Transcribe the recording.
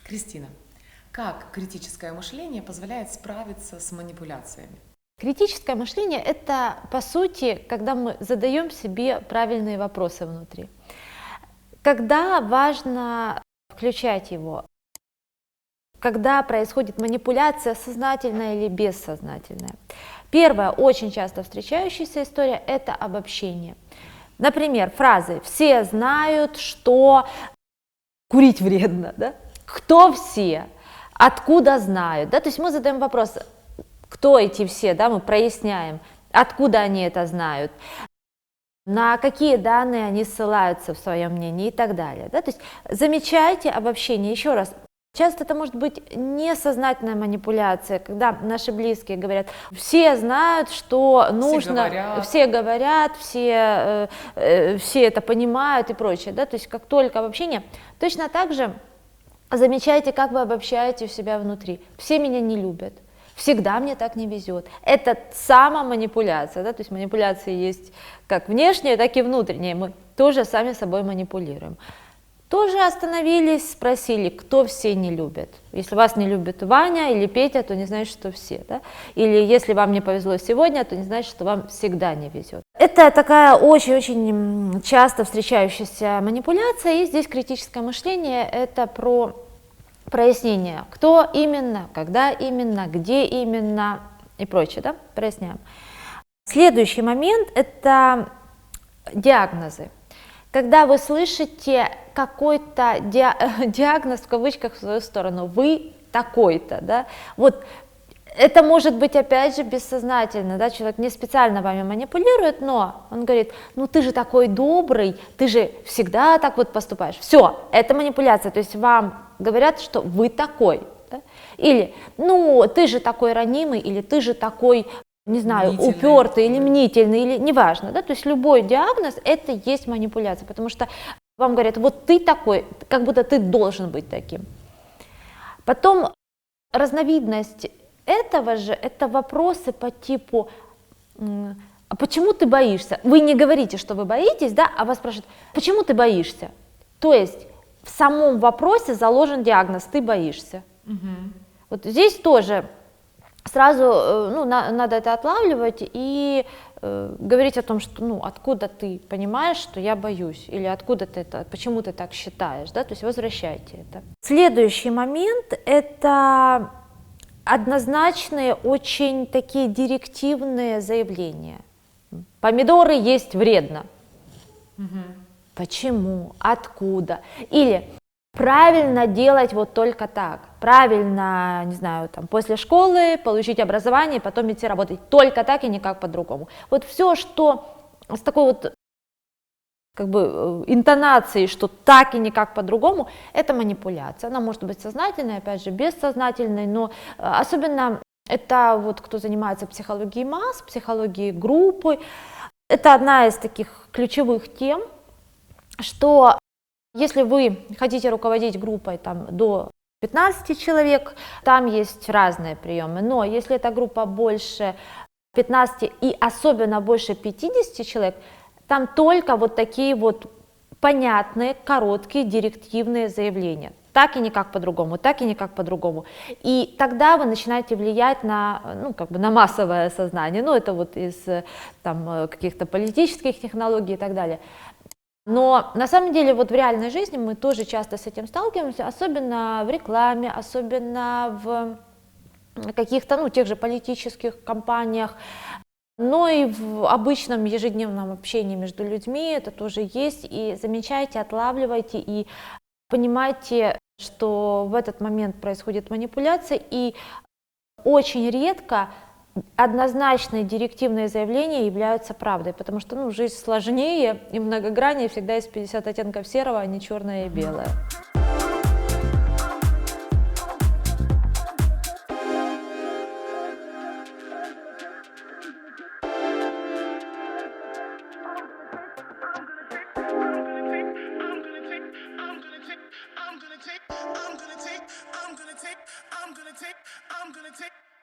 Кристина, как критическое мышление позволяет справиться с манипуляциями? Критическое мышление – это, по сути, когда мы задаем себе правильные вопросы внутри. Когда важно включать его? Когда происходит манипуляция, сознательная или бессознательная? Первая, очень часто встречающаяся история – это обобщение. Например, фразы «все знают, что курить вредно». Да? Кто все? Откуда знают? Да? То есть мы задаем вопрос, кто эти все, да? Мы проясняем, откуда они это знают, на какие данные они ссылаются в своем мнении и так далее. Да? То есть замечайте обобщение. Еще раз, часто это может быть несознательная манипуляция, когда наши близкие говорят, все знают, что нужно, все говорят, все это понимают и прочее. Да? То есть как только обобщение, точно так же замечайте, как вы обобщаете у себя внутри. Все меня не любят. Всегда мне так не везет. Это самоманипуляция, да? То есть манипуляции есть как внешние, так и внутренние. Мы тоже сами собой манипулируем. Тоже остановились, спросили, кто все не любит. Если вас не любит Ваня или Петя, то не значит, что все. Да? Или если вам не повезло сегодня, то не значит, что вам всегда не везет. Это такая очень-очень часто встречающаяся манипуляция. И здесь критическое мышление – это про прояснение, кто именно, когда именно, где именно и прочее, да, проясняем. Следующий момент – это диагнозы. Когда вы слышите какой-то диагноз, в кавычках, в свою сторону, вы такой-то, да, вот это может быть, опять же, бессознательно, да, человек не специально вами манипулирует, но он говорит, ну ты же такой добрый, ты же всегда так вот поступаешь. Все, это манипуляция, то есть вам говорят, что вы такой, да? Или, ну ты же такой ранимый, или ты же такой, не знаю, упертый, или мнительный, или неважно, да, то есть любой диагноз это есть манипуляция, потому что вам говорят, вот ты такой, как будто ты должен быть таким. Потом разновидность этого же, это вопросы по типу, а почему ты боишься? Вы не говорите, что вы боитесь, да, а вас спрашивают, почему ты боишься? То есть в самом вопросе заложен диагноз, ты боишься. Угу. Вот здесь тоже сразу надо это отлавливать и говорить о том, что откуда ты понимаешь, что я боюсь, или откуда ты это, почему ты так считаешь, да, то есть возвращайте это. Следующий момент это однозначные, очень такие директивные заявления. Помидоры есть вредно. Угу. Почему? Откуда? Или правильно делать вот только так. Правильно, не знаю, там, после школы получить образование и потом идти работать. Только так и никак по-другому. Вот все, что с такой вот как бы интонацией, что так и никак по-другому, это манипуляция. Она может быть сознательной, опять же, бессознательной, но особенно это вот кто занимается психологией масс, психологией группы. Это одна из таких ключевых тем, что если вы хотите руководить группой там, до 15 человек, там есть разные приемы, но если эта группа больше 15 и особенно больше 50 человек, там только вот такие вот понятные, короткие, директивные заявления. Так и никак по-другому, так и никак по-другому. И тогда вы начинаете влиять на, на массовое сознание. Это вот из каких-то политических технологий и так далее. Но на самом деле вот в реальной жизни мы тоже часто с этим сталкиваемся, особенно в рекламе, особенно в каких-то, тех же политических кампаниях. Но и в обычном ежедневном общении между людьми это тоже есть. И замечайте, отлавливайте и понимайте, что в этот момент происходит манипуляция. И очень редко однозначные директивные заявления являются правдой, потому что жизнь сложнее и многограннее, всегда есть 50 оттенков серого, а не черное и белое.